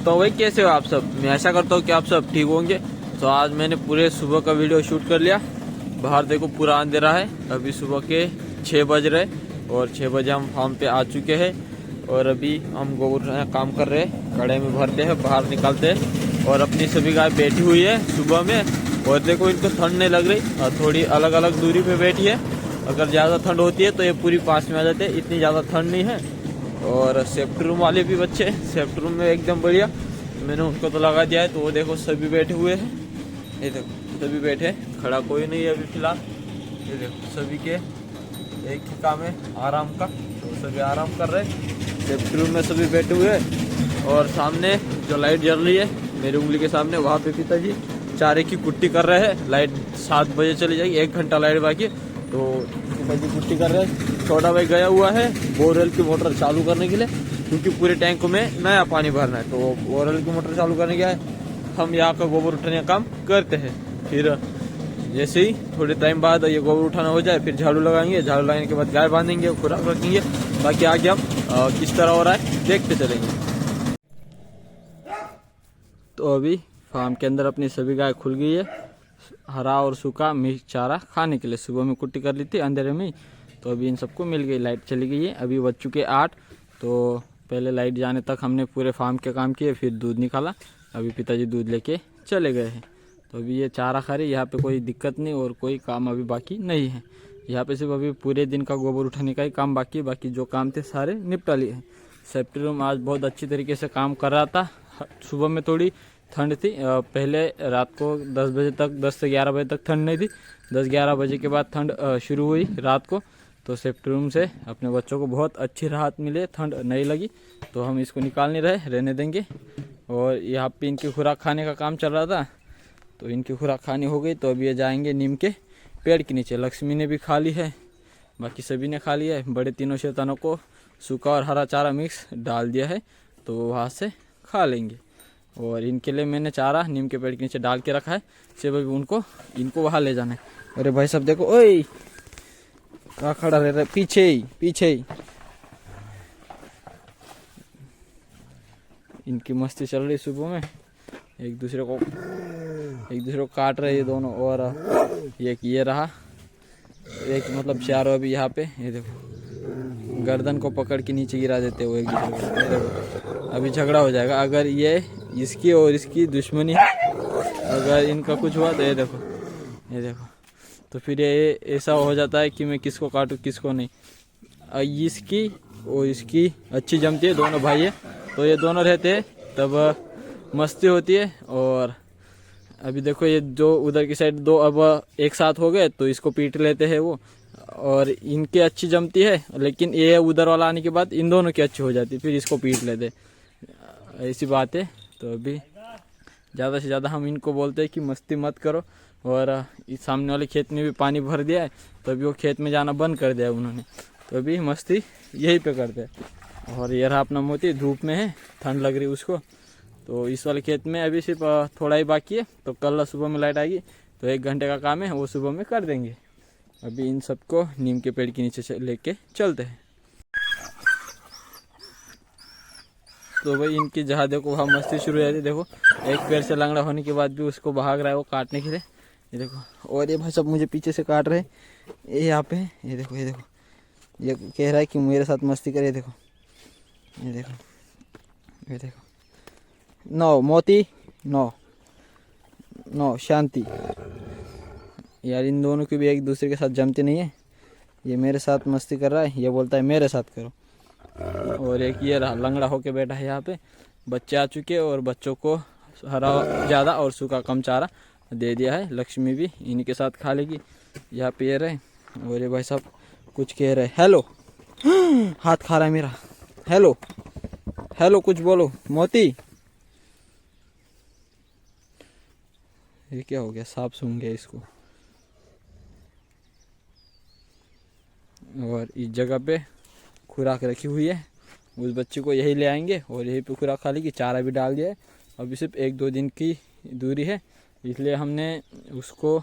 तो भाई कैसे हो आप सब। मैं आशा करता हूँ कि आप सब ठीक होंगे। तो आज मैंने पूरे सुबह का वीडियो शूट कर लिया। बाहर देखो पूरा अंधेरा है, अभी सुबह के 6 बज रहे और 6 बजे हम फार्म पे आ चुके हैं। और अभी हम गोबर काम कर रहे हैं, कड़े में भरते हैं, बाहर निकालते हैं। और अपनी सभी गाय बैठी हुई है सुबह में। और देखो इनको ठंड नहीं लग रही और थोड़ी अलग अलग दूरी पे बैठी है। अगर ज़्यादा ठंड होती है तो ये पूरी पास में आ जाते हैं, इतनी ज़्यादा ठंड नहीं है। और सेफ्टी रूम वाले भी बच्चे सेफ्टी रूम में एकदम बढ़िया, मैंने उनको तो लगा दिया है। तो वो देखो सभी बैठे हुए हैं, ये देखो सभी बैठे, खड़ा कोई नहीं है अभी फिलहाल। ये देखो सभी के एक ही काम है आराम का, तो सभी आराम कर रहे हैं। सेफ्टी रूम में सभी बैठे हुए हैं। और सामने जो लाइट जल रही है मेरी उंगली के सामने, वहाँ पे पिताजी चारे की कुट्टी कर रहे हैं। लाइट 7 बजे चली जाएगी, 1 घंटा लाइट बाकी, तो पिताजी कुट्टी कर रहे हैं। छोटा भाई गया हुआ है बोरवेल की मोटर चालू करने के लिए, क्योंकि पूरे टैंक में नया पानी भरना है। तो बोरवेल की मोटर चालू करने गया है। हम यहाँ का गोबर उठाने का काम करते हैं। फिर जैसे ही थोड़े टाइम बाद ये गोबर उठाना हो जाए, फिर झाड़ू लगाएंगे। झाड़ू लगाने के बाद गाय बांधेंगे, खुराक रखेंगे। बाकी आगे हम किस तरह हो रहा है देखते चलेंगे। तो अभी फार्म के अंदर अपनी सभी गाय खुल गई है, हरा और सूखा मिक्स चारा खाने के लिए। सुबह में कुट्टी कर ली थी अंधेरे में, तो अभी इन सबको मिल गई। लाइट चली गई है, अभी बज चुके 8। तो पहले लाइट जाने तक हमने पूरे फार्म के काम किए, फिर दूध निकाला। अभी पिताजी दूध लेके चले गए हैं। तो अभी ये चारा खा रही, यहाँ पे कोई दिक्कत नहीं और कोई काम अभी बाकी नहीं है। यहाँ पे सिर्फ अभी पूरे दिन का गोबर उठाने का ही काम बाकी है, बाकी जो काम थे सारे निपटा लिए हैं। सेफ्टी रूम आज बहुत अच्छी तरीके से काम कर रहा था। सुबह में थोड़ी ठंड थी, पहले रात को 10 बजे तक, 10 से 11 बजे तक ठंड नहीं थी। 10-11 बजे के बाद ठंड शुरू हुई रात को। तो सेफ्टी रूम से अपने बच्चों को बहुत अच्छी राहत मिली, ठंड नहीं लगी। तो हम इसको निकाल नहीं रहे, रहने देंगे। और यहाँ पे इनकी खुराक खाने का काम चल रहा था, तो इनकी खुराक खानी हो गई। तो अभी ये जाएंगे नीम के पेड़ के नीचे। लक्ष्मी ने भी खा ली है, बाकी सभी ने खा लिया है। बड़े तीनों शैतानों को सूखा और हरा चारा मिक्स डाल दिया है, तो वहाँ से खा लेंगे। और इनके लिए मैंने चारा नीम के पेड़ के नीचे डाल के रखा है, सिर्फ अभी इनको वहाँ ले जाना है। अरे भाई सब देखो, ओए कहाँ खड़ा रह रहा है, पीछे ही इनकी मस्ती चल रही सुबह में। एक दूसरे को काट रहे ये दोनों। और ये रहा एक, मतलब चारों अभी यहाँ पे, ये देखो गर्दन को पकड़ के नीचे गिरा देते हो एक दूसरे को। ये देखो अभी झगड़ा हो जाएगा। अगर ये इसकी और इसकी दुश्मनी है, अगर इनका कुछ हुआ तो ये देखो तो फिर ये ऐसा हो जाता है कि मैं किसको काटूँ किसको नहीं। इसकी और इसकी अच्छी जमती है, दोनों भाई है, तो ये दोनों रहते हैं तब मस्ती होती है। और अभी देखो ये जो उधर की साइड दो अब एक साथ हो गए, तो इसको पीट लेते हैं वो। और इनके अच्छी जमती है, लेकिन ये उधर वाला आने के बाद इन दोनों की अच्छी हो जाती है, फिर इसको पीट लेते, ऐसी बात है। तो अभी ज़्यादा से ज़्यादा हम इनको बोलते हैं कि मस्ती मत करो। और इस सामने वाले खेत में भी पानी भर दिया है, तो अभी वो खेत में जाना बंद कर दिया उन्होंने। तो अभी मस्ती यहीं पे करते हैं। और ये रहा अपना मोती, धूप में है, ठंड लग रही उसको। तो इस वाले खेत में अभी सिर्फ थोड़ा ही बाकी है, तो कल सुबह में लाइट आएगी, तो 1 घंटे का काम है, वो सुबह में कर देंगे। अभी इन सबको नीम के पेड़ के नीचे लेके चलते हैं। तो भाई इनकी जहाँ देखो वहाँ मस्ती शुरू हो जाती है। देखो एक पैर से लंगड़ा होने के बाद भी उसको भाग रहा है वो काटने के लिए, ये देखो। और ये भाई सब मुझे पीछे से काट रहे हैं, ये यहाँ पे, ये देखो ये कह रहा है कि मेरे साथ मस्ती करे। देखो ये देखो नो मोती, नो शांति। यार इन दोनों की भी एक दूसरे के साथ जमती नहीं है। ये मेरे साथ मस्ती कर रहा है, ये बोलता है मेरे साथ करो। और एक ये रहा लंगड़ा होके बैठा है यहाँ पे। बच्चे आ चुके हैं और बच्चों को हरा ज़्यादा और सूखा कम चारा दे दिया है। लक्ष्मी भी इन्हीं के साथ खा लेगी। यहाँ पे ये रहे और ये भाई साहब कुछ कह रहे हैं। हेलो, हाथ खा रहा है मेरा। हेलो कुछ बोलो मोती। ये क्या हो गया, सांप सूंघ गया इसको। और इस जगह पे खुराक रखी हुई है, उस बच्चे को यही ले आएंगे और यही पे खुराक खा लेगी। चारा भी डाल दिया है, अभी सिर्फ 1-2 दिन की दूरी है, इसलिए हमने उसको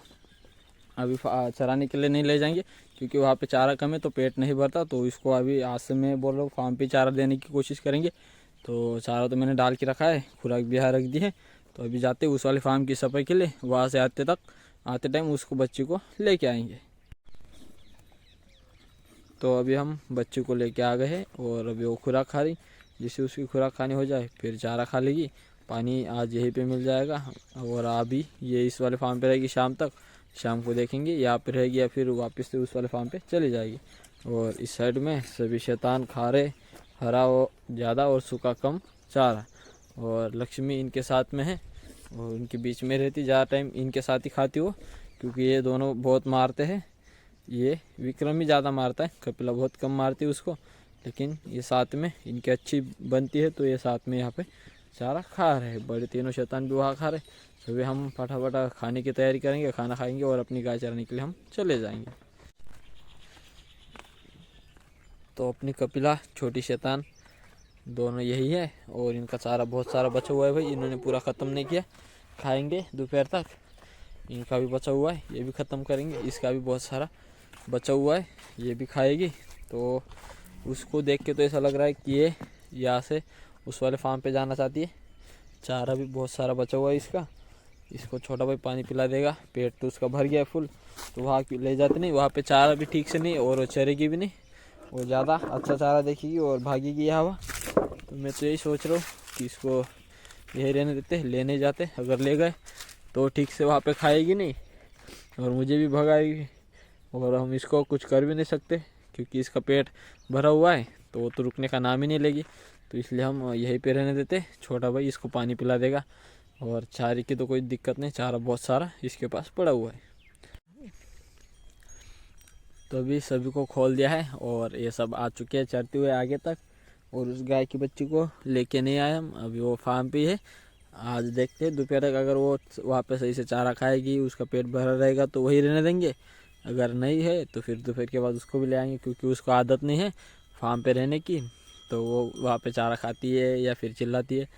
अभी चराने के लिए नहीं ले जाएंगे, क्योंकि वहाँ पे चारा कम है तो पेट नहीं भरता। तो इसको अभी आज से मैं बोल रहा हूँ फार्म पे चारा देने की कोशिश करेंगे, तो चारा तो मैंने डाल के रखा है, खुराक भी यहाँ रख दी है। तो अभी जाते उस वाले फार्म की सफाई के लिए, वहाँ से आते टाइम उसको बच्ची को लेके आएंगे। तो अभी हम बच्ची को लेके आ गए हैं और अभी वो खुराक खा रही। जिससे उसकी खुराक खानी हो जाए फिर चारा खा लेगी। पानी आज यहीं पे मिल जाएगा और अभी ये इस वाले फार्म पे रहेगी शाम तक। शाम को देखेंगे यहाँ पे रहेगी या फिर वापस से उस वाले फार्म पे चली जाएगी। और इस साइड में सभी शैतान खा रहे, हरा वो ज़्यादा और सूखा कम चारा। और लक्ष्मी इनके साथ में है और इनके बीच में रहती, ज़्यादा टाइम इनके साथ ही खाती हो, क्योंकि ये दोनों बहुत मारते हैं। ये विक्रम ही ज़्यादा मारता है, कपिला बहुत कम मारती है उसको, लेकिन ये साथ में इनकी अच्छी बनती है तो ये साथ में यहाँ पे चारा खा रहे हैं। बड़े तीनों शैतान भी वहाँ खा रहे। सुबह हम फटाफट खाने की तैयारी करेंगे, खाना खाएंगे और अपनी गाय चराने के लिए हम चले जाएंगे। तो अपनी कपिला छोटी शैतान दोनों यही है और इनका चारा बहुत सारा बचा हुआ है भाई, इन्होंने पूरा ख़त्म नहीं किया। खाएंगे दोपहर तक। इनका भी बचा हुआ है, ये भी ख़त्म करेंगे। इसका भी बहुत सारा बचा हुआ है, ये भी खाएगी। तो उसको देख के तो ऐसा लग रहा है कि ये यहाँ से उस वाले फार्म पे जाना चाहती है। चारा भी बहुत सारा बचा हुआ है इसका। इसको छोटा भाई पानी पिला देगा, पेट तो उसका भर गया है फुल। तो वहाँ ले जाते नहीं, वहाँ पे चारा भी ठीक से नहीं और वो चरेगी भी नहीं। वो ज़्यादा अच्छा चारा देखेगी और भागेगी यहाँ। तो मैं तो यही सोच रहा हूँ कि इसको यही रहने देते, लेने जाते। अगर ले गए तो ठीक से वहाँ पे खाएगी नहीं और मुझे भी भगाएगी और हम इसको कुछ कर भी नहीं सकते, क्योंकि इसका पेट भरा हुआ है तो वो तो रुकने का नाम ही नहीं लेगी। तो इसलिए हम यहीं पे रहने देते। छोटा भाई इसको पानी पिला देगा और चारे की तो कोई दिक्कत नहीं, चारा बहुत सारा इसके पास पड़ा हुआ है। तो अभी सभी को खोल दिया है और ये सब आ चुके हैं चरते हुए आगे तक। और उस गाय की बच्ची को लेके नहीं आए हम, अभी वो फार्म पे है। आज देखते हैं दोपहर तक अगर वो वहाँ पे सही से चारा खाएगी, उसका पेट भरा रहेगा तो वही रहने देंगे। अगर नहीं है तो फिर दोपहर के बाद उसको भी ले आएंगे, क्योंकि उसको आदत नहीं है फार्म पे रहने की। तो वो वहाँ पे चारा खाती है या फिर चिल्लाती है।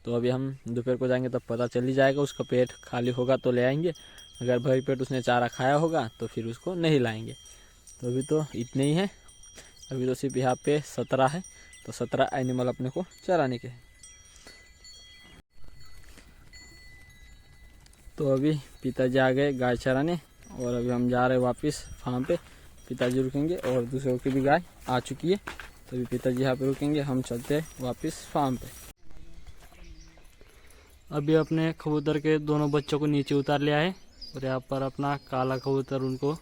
तो अभी हम दोपहर को जाएंगे तब पता चल ही जाएगा। उसका पेट खाली होगा तो ले आएंगे, अगर भरी पेट उसने चारा खाया होगा तो फिर उसको नहीं लाएंगे। तो अभी तो इतने ही हैं, अभी तो सिर्फ यहाँ पे 17 है। तो 17 एनिमल अपने को चराने के हैं। तो अभी पिताजी आ गए गाय चराने और अभी हम जा रहे हैं वापस फार्म पे। पिताजी रुकेंगे और दूसरों की भी गाय आ चुकी है, तो अभी पिताजी यहाँ पे रुकेंगे, हम चलते हैं वापस फार्म पे। अभी अपने कबूतर के दोनों बच्चों को नीचे उतार लिया है और यहाँ पर अपना काला कबूतर उनको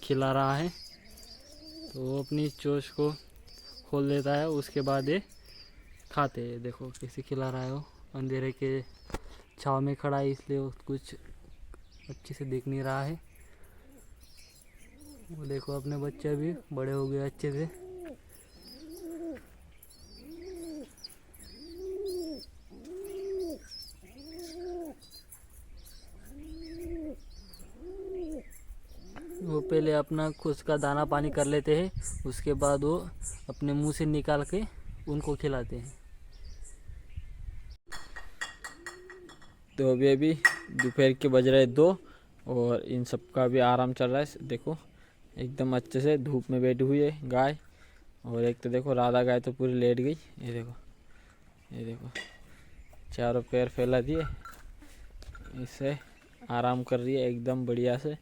खिला रहा है। तो वो अपनी चोंच को खोल देता है, उसके बाद ये खाते हैं। देखो कैसे खिला रहा है वो, अंधेरे के छाव में खड़ा है इसलिए वो कुछ अच्छे से दिख नहीं रहा है। वो देखो अपने बच्चे भी बड़े हो गए अच्छे से। वो पहले अपना खुद का दाना पानी कर लेते हैं, उसके बाद वो अपने मुंह से निकाल के उनको खिलाते हैं। तो अभी दोपहर के बज रहे 2 और इन सब का भी आराम चल रहा है। देखो एकदम अच्छे से धूप में बैठी हुई है गाय। और एक तो देखो राधा गाय तो पूरी लेट गई। ये देखो चारों पैर फैला दिए, इससे आराम कर रही है एकदम बढ़िया से।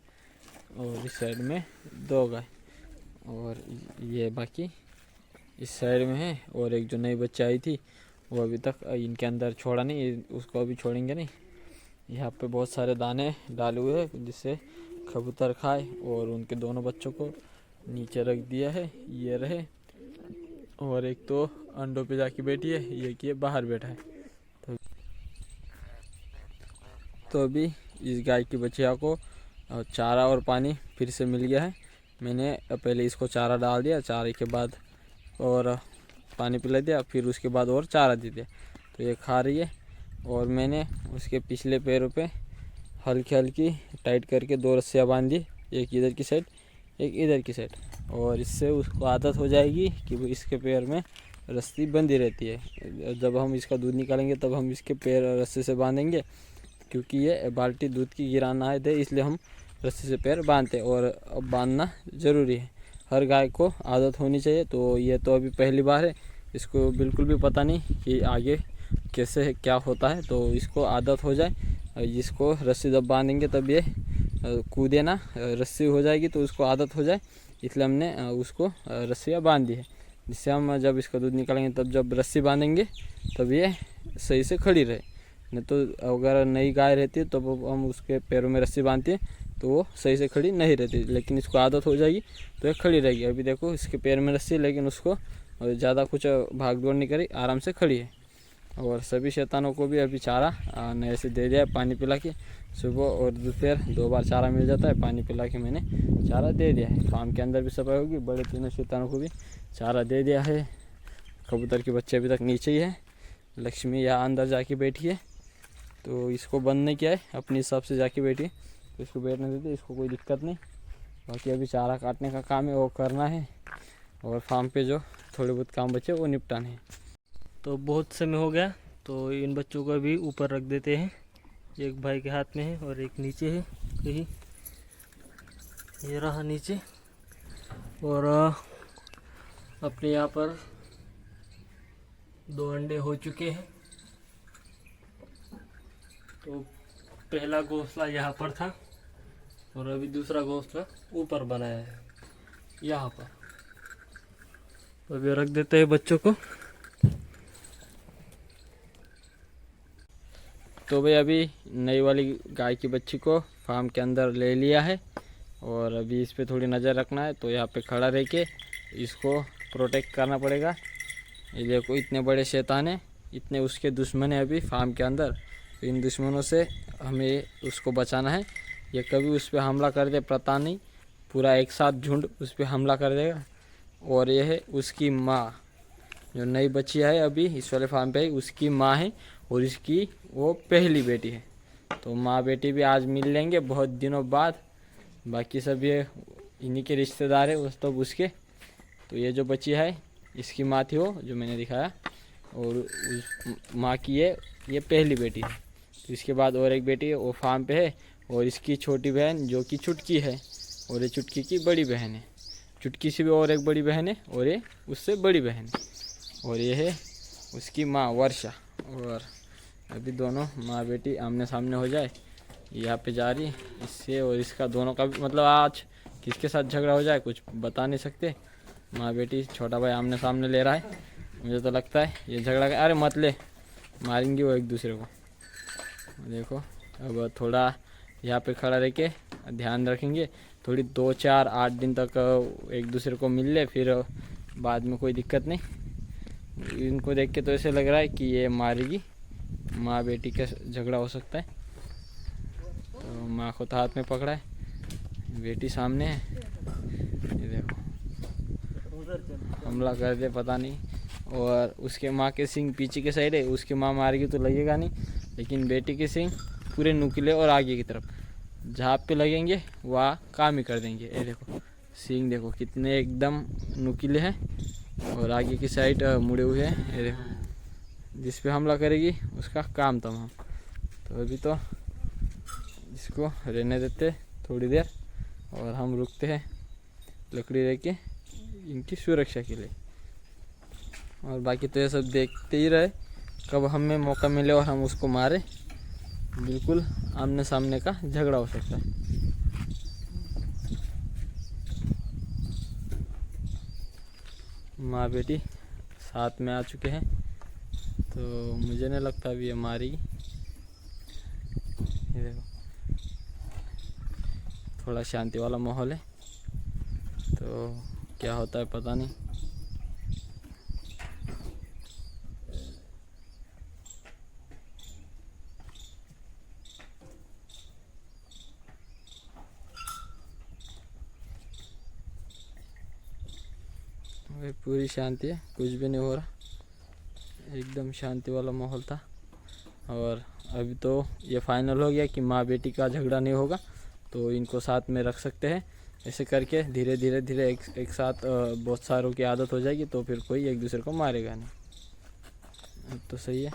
और इस साइड में 2 गाय और ये बाकी इस साइड में है। और एक जो नई बच्ची आई थी वो अभी तक इनके अंदर छोड़ा नहीं, उसको अभी छोड़ेंगे नहीं। यहाँ पे बहुत सारे दाने डाले हुए हैं जिससे कबूतर खाए और उनके दोनों बच्चों को नीचे रख दिया है, ये रहे। और एक तो अंडों पे जाके बैठी है, ये कि बाहर बैठा है। तो अभी इस गाय की बच्चिया को चारा और पानी फिर से मिल गया है। मैंने पहले इसको चारा डाल दिया, चारे के बाद और पानी पिला दिया, फिर उसके बाद और चारा दे दिया। तो ये खा रही है। और मैंने उसके पिछले पैरों पे हल्की हल्की टाइट करके 2 रस्सियाँ बांध दी, एक इधर की साइड एक इधर की साइड। और इससे उसको आदत हो जाएगी कि वो इसके पैर में रस्सी बंधी रहती है। जब हम इसका दूध निकालेंगे तब हम इसके पैर रस्सी से बांधेंगे, क्योंकि ये बाल्टी दूध की गिराना है थे, इसलिए हम रस्सी से पैर बांधते हैं। और अब बांधना ज़रूरी है, हर गाय को आदत होनी चाहिए। तो ये तो अभी पहली बार है, इसको बिल्कुल भी पता नहीं कि आगे कैसे क्या होता है, तो इसको आदत हो जाए। इसको रस्सी जब बांधेंगे तब ये कूदे ना, रस्सी हो जाएगी तो उसको आदत हो जाए, इसलिए हमने उसको रस्सियाँ बांध दी है, जिससे हम जब इसका दूध निकालेंगे तब जब रस्सी बांधेंगे तब ये सही से खड़ी रहे। नहीं तो अगर नई गाय रहती है तो हम उसके पैरों में रस्सी बांधते हैं तो वो सही से खड़ी नहीं रहती, लेकिन इसको आदत हो जाएगी तो ये खड़ी रहेगी। अभी देखो इसके पैर में रस्सी है, लेकिन उसको ज़्यादा कुछ भाग दौड़ नहीं करी, आराम से खड़ी है। और सभी शैतानों को भी अभी चारा नए से दे दिया है, पानी पिला के। सुबह और दोपहर 2 बार चारा मिल जाता है, पानी पिला के मैंने चारा दे दिया है। फार्म के अंदर भी सफाई होगी, बड़े तीनों शैतानों को भी चारा दे दिया है। कबूतर के बच्चे अभी तक नीचे ही है, लक्ष्मी यहाँ अंदर जाके बैठी है, तो इसको बंद नहीं किया है, अपने हिसाब से जाके बैठी है, तो इसको बैठने देते, इसको कोई दिक्कत नहीं। बाकी अभी चारा काटने का काम है वो करना है, और फार्म पे जो थोड़े बहुत काम बचे वो निपटाने हैं। तो बहुत समय हो गया, तो इन बच्चों को भी ऊपर रख देते हैं। एक भाई के हाथ में है और एक नीचे है कहीं, ये रहा नीचे। और अपने यहाँ पर 2 अंडे हो चुके हैं। तो पहला घोंसला यहाँ पर था और अभी दूसरा घोंसला ऊपर बनाया है यहाँ पर। तो अभी रख देते हैं बच्चों को। तो भाई अभी नई वाली गाय की बच्ची को फार्म के अंदर ले लिया है, और अभी इस पे थोड़ी नज़र रखना है। तो यहाँ पे खड़ा रह के इसको प्रोटेक्ट करना पड़ेगा। ये देखो इतने बड़े शैतान हैं, इतने उसके दुश्मन हैं अभी फार्म के अंदर। तो इन दुश्मनों से हमें उसको बचाना है। ये कभी उस पर हमला कर दे पता नहीं, पूरा एक साथ झुंड उस पर हमला कर देगा। और ये है उसकी माँ, जो नई बच्ची है अभी इस वाले फार्म पे, उसकी माँ है, और इसकी वो पहली बेटी है। तो माँ बेटी भी आज मिल लेंगे बहुत दिनों बाद। बाकी सब ये इन्हीं के रिश्तेदार है उस तो उसके। तो ये जो बच्ची है इसकी माँ थी वो जो मैंने दिखाया, और उस माँ की ये पहली बेटी है। तो इसके बाद और एक बेटी है वो फार्म पे है, और इसकी छोटी बहन जो कि चुटकी है, और ये चुटकी की बड़ी बहन है। चुटकी से भी और एक बड़ी बहन है, और ये उससे बड़ी बहन है, और ये है उसकी माँ वर्षा। और अभी दोनों माँ बेटी आमने सामने हो जाए, यहाँ पे जा रही इससे और इसका दोनों का भी, मतलब आज किसके साथ झगड़ा हो जाए कुछ बता नहीं सकते। माँ बेटी छोटा भाई आमने सामने ले रहा है, मुझे तो लगता है ये झगड़ा अरे मत ले, मारेंगे वो एक दूसरे को। देखो अब थोड़ा यहाँ पे खड़ा रह के ध्यान रखेंगे, थोड़ी 2 4 8 दिन तक एक दूसरे को मिल ले, फिर बाद में कोई दिक्कत नहीं। इनको देख के तो ऐसे लग रहा है कि ये मारेगी, माँ बेटी का झगड़ा हो सकता है। तो माँ को तो हाथ में पकड़ा है, बेटी सामने है, ये देखो हमला कर दे पता नहीं। और उसके माँ के सिंग पीछे के साइड है, उसकी माँ मारेगी तो लगेगा नहीं, लेकिन बेटी के सिंग पूरे नुकीले और आगे की तरफ जहाँ पे लगेंगे वहाँ काम ही कर देंगे। ये देखो सिंग देखो कितने एकदम नुकीले हैं, और आगे की साइड मुड़े हुए हैं। ये देखो जिस पे हमला करेगी उसका काम तमाम। तो अभी तो इसको रहने देते थोड़ी देर, और हम रुकते हैं लकड़ी रह के इनकी सुरक्षा के लिए। और बाकी तो ये सब देखते ही रहे, कब हमें मौका मिले और हम उसको मारे। बिल्कुल आमने सामने का झगड़ा हो सकता है। माँ बेटी साथ में आ चुके हैं, तो मुझे नहीं लगता अभी ये मारेगी। ये देखो थोड़ा शांति वाला माहौल है, तो क्या होता है पता नहीं। पूरी शांति है, कुछ भी नहीं हो रहा, एकदम शांति वाला माहौल था। और अभी तो ये फाइनल हो गया कि माँ बेटी का झगड़ा नहीं होगा, तो इनको साथ में रख सकते हैं। ऐसे करके धीरे धीरे एक साथ बहुत सारों की आदत हो जाएगी, तो फिर कोई एक दूसरे को मारेगा नहीं। अब तो सही है,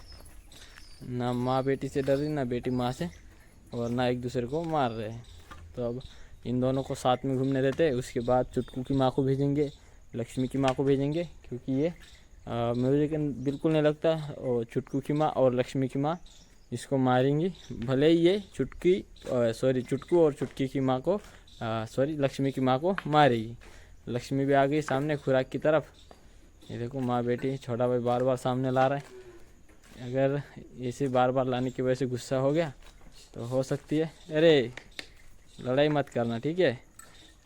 ना माँ बेटी से डर रही, ना बेटी माँ से, और ना एक दूसरे को मार रहे हैं। तो अब इन दोनों को साथ में घूमने देते हैं। उसके बाद चुटकू की माँ को भेजेंगे, लक्ष्मी की माँ को भेजेंगे, क्योंकि ये मुझे लेकिन बिल्कुल नहीं लगता और चुटकू की माँ और लक्ष्मी की माँ इसको मारेंगी। भले ही ये चुटकू और चुटकी की माँ को लक्ष्मी की माँ को मारेगी। लक्ष्मी भी आ गई सामने खुराक की तरफ। ये देखो माँ बेटी, छोटा भाई बार बार सामने ला रहा है। अगर इसे बार बार लाने की वजह से गुस्सा हो गया तो हो सकती है। अरे लड़ाई मत करना, ठीक है?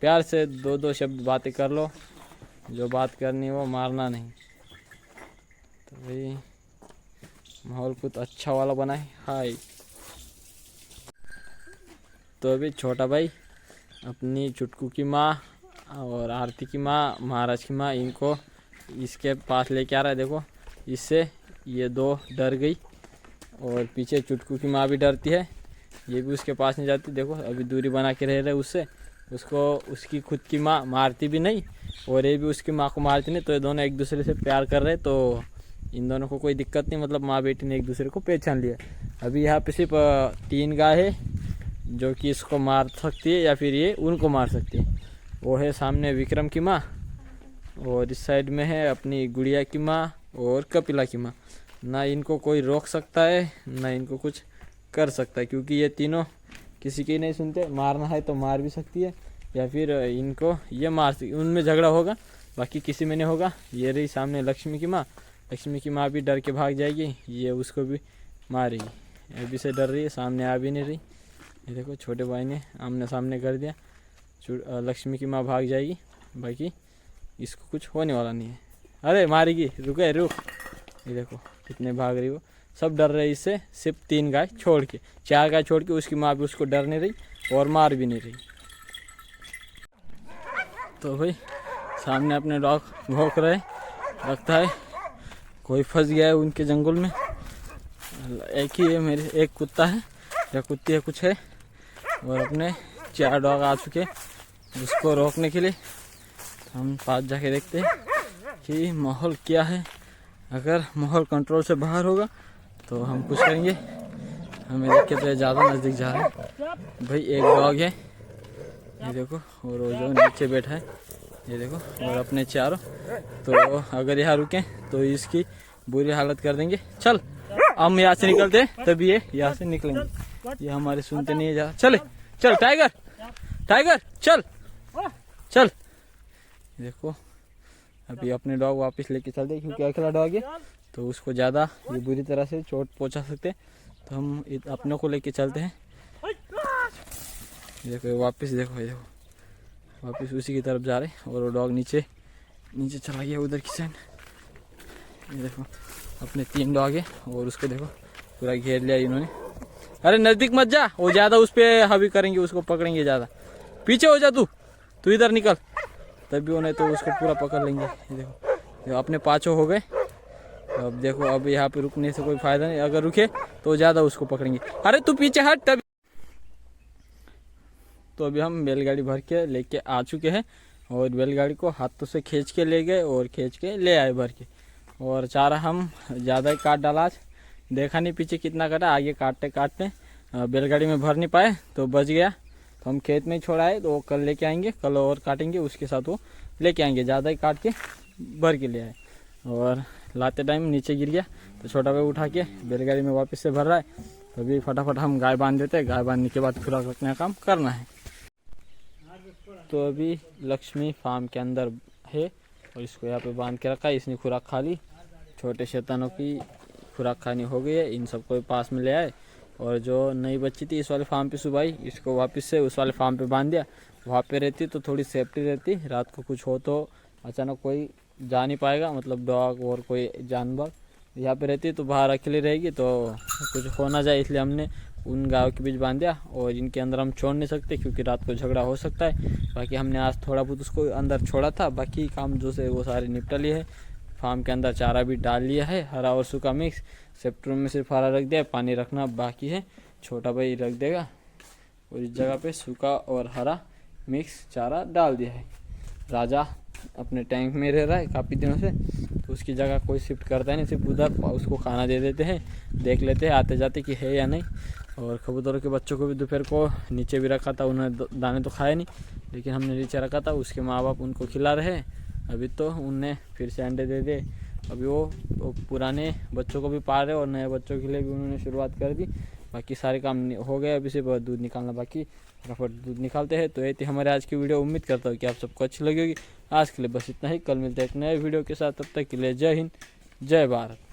प्यार से दो दो शब्द बातें कर लो, जो बात करनी वो मारना नहीं। तो भाई माहौल कुछ अच्छा वाला बनाए। हाय, तो अभी छोटा भाई अपनी चुटकू की माँ और आरती की माँ, महाराज की माँ, इनको इसके पास लेके आ रहा है। देखो इससे ये दो डर गई और पीछे चुटकू की माँ भी डरती है, ये भी उसके पास नहीं जाती। देखो अभी दूरी बना के रह रहे उससे। उसको उसकी खुद की माँ मारती भी नहीं और ये भी उसकी माँ को मारती नहीं। तो ये दोनों एक दूसरे से प्यार कर रहे, तो इन दोनों को कोई दिक्कत नहीं, मतलब माँ बेटी ने एक दूसरे को पहचान लिया। अभी यहाँ पे सिर्फ 3 गाय है जो कि इसको मार सकती है या फिर ये उनको मार सकती है। वो है सामने विक्रम की माँ और इस साइड में है अपनी गुड़िया की माँ और कपिला की माँ। ना इनको कोई रोक सकता है ना इनको कुछ कर सकता है, क्योंकि ये तीनों किसी की नहीं सुनते। मारना है तो मार भी सकती है या फिर इनको ये मार सकती, उनमें झगड़ा होगा, बाकी किसी में नहीं होगा। ये रही सामने लक्ष्मी की माँ। लक्ष्मी की माँ भी डर के भाग जाएगी, ये उसको भी मारेगी। अभी से डर रही है, सामने आ भी नहीं रही। ये देखो छोटे भाई ने आमने सामने कर दिया। लक्ष्मी की माँ भाग जाएगी, बाकी इसको कुछ होने वाला नहीं है। अरे मारेगी, रुक। ये देखो कितने भाग रही हो, सब डर रहे इससे। सिर्फ 3 गाय छोड़ के, 4 गाय छोड़ के उसकी माँ भी उसको डर नहीं रही और मार भी नहीं रही। तो भाई सामने अपने डॉग भौंक रहे, लगता है कोई फंस गया है उनके जंगल में। एक ही है मेरे, एक कुत्ता है या कुत्ती है कुछ है, और अपने 4 डॉग आ चुके उसको रोकने के लिए। हम पास जाके देखते हैं कि माहौल क्या है। अगर माहौल कंट्रोल से बाहर होगा तो हम कुछ करेंगे। हमें देख के तो ज़्यादा नज़दीक जा रहे हैं। भाई एक डॉग है, ये देखो, और वो जो नीचे बैठा है ये देखो, और अपने 4। तो अगर यहाँ रुके तो इसकी बुरी हालत कर देंगे। चल हम यहाँ से निकलते हैं, तभी ये यहाँ से निकलेंगे। ये हमारे सुनते नहीं है। जा चल टाइगर चल चल। देखो अभी अपने डॉग वापस लेके चलते, क्योंकि अकेला डॉग है तो उसको ज़्यादा ये बुरी तरह से चोट पहुंचा सकते, तो हम अपनों को लेके चलते हैं। देखो वापस, देखो ये वापस उसी की तरफ जा रहे, और वो डॉग नीचे चला गया उधर की साइड। ये देखो अपने 3 डॉग है और उसको देखो पूरा घेर लिया इन्होंने। अरे नज़दीक मत जा, वो ज़्यादा उस पर हावी करेंगे, उसको पकड़ेंगे ज़्यादा। पीछे हो जा, तू इधर निकल, तभी उन्हें तो उसको पूरा पकड़ लेंगे। ये देखो अपने 5 हो गए। अब देखो अब यहाँ पे रुकने से कोई फायदा नहीं, अगर रुके तो ज़्यादा उसको पकड़ेंगे। अरे तू पीछे हट तभी। तो अभी हम बैलगाड़ी भर के लेके आ चुके हैं और बैलगाड़ी को हाथों से खींच के ले गए और खींच के ले आए भर के। और चारा हम ज़्यादा ही काट डाला आज, देखा नहीं पीछे कितना काटा। आगे काटते बैलगाड़ी में भर नहीं पाए तो बच गया, तो हम खेत में ही छोड़ा तो वो कल लेके आएंगे, कल और काटेंगे, उसके साथ वो लेके आएंगे। ज़्यादा ही काट के भर के ले आए और लाते टाइम नीचे गिर गया, तो छोटा भाई उठा के बैलगाड़ी में वापस से भर रहा है। तो अभी फटाफट हम गाय बांध देते हैं, गाय बांधने के बाद खुराक रखने का काम करना है। तो अभी लक्ष्मी फार्म के अंदर है और इसको यहाँ पे बांध के रखा है। इसने खुराक खा ली, छोटे शैतानों की खुराक खानी हो गई है, इन सबको पास में ले आए। और जो नई बच्ची थी इस वाले फार्म पे सुबह आई, इसको वापस से उस वाले फार्म पे बांध दिया। वहाँ पे रहती तो थोड़ी सेफ्टी रहती, रात को कुछ हो तो अचानक कोई जा नहीं पाएगा, मतलब डॉग और कोई जानवर यहाँ पे रहती तो बाहर अकेली रहेगी तो कुछ हो ना जाए, इसलिए हमने उन गायों के बीच बांध दिया। और इनके अंदर हम छोड़ नहीं सकते क्योंकि रात को झगड़ा हो सकता है। बाकी हमने आज थोड़ा बहुत उसको अंदर छोड़ा था, बाकी काम जो से वो सारे निपटा लिए है। फार्म के अंदर चारा भी डाल लिया है, हरा और सूखा मिक्स। सेप्टर में सिर्फ हरा रख दिया, पानी रखना बाकी है, छोटा भाई रख देगा। और इस जगह पे सूखा और हरा मिक्स चारा डाल दिया है। राजा अपने टैंक में रह रहा है काफ़ी दिनों से, तो उसकी जगह कोई शिफ्ट करता है नहीं, सिर्फ उधर उसको खाना दे देते हैं, देख लेते हैं आते जाते कि है या नहीं। और कबूतरों के बच्चों को भी दोपहर को नीचे भी रखा था, उन्होंने दाने तो खाए नहीं, लेकिन हमने नीचे रखा था, उसके माँ बाप उनको खिला रहे हैं। अभी तो उनने फिर से अंडे दे दिए अभी वो पुराने बच्चों को भी पाल रहे और नए बच्चों के लिए भी उन्होंने शुरुआत कर दी। बाकी सारे काम हो गए, अभी सिर्फ दूध निकालना बाकी, फटाफट दूध निकालते हैं। तो ये थी हमारे आज की वीडियो। उम्मीद करता हूँ कि आप सबको अच्छी लगेगी। आज के लिए बस इतना ही, कल मिलते हैं एक नए वीडियो के साथ। तब तक के लिए जय हिंद, जय भारत।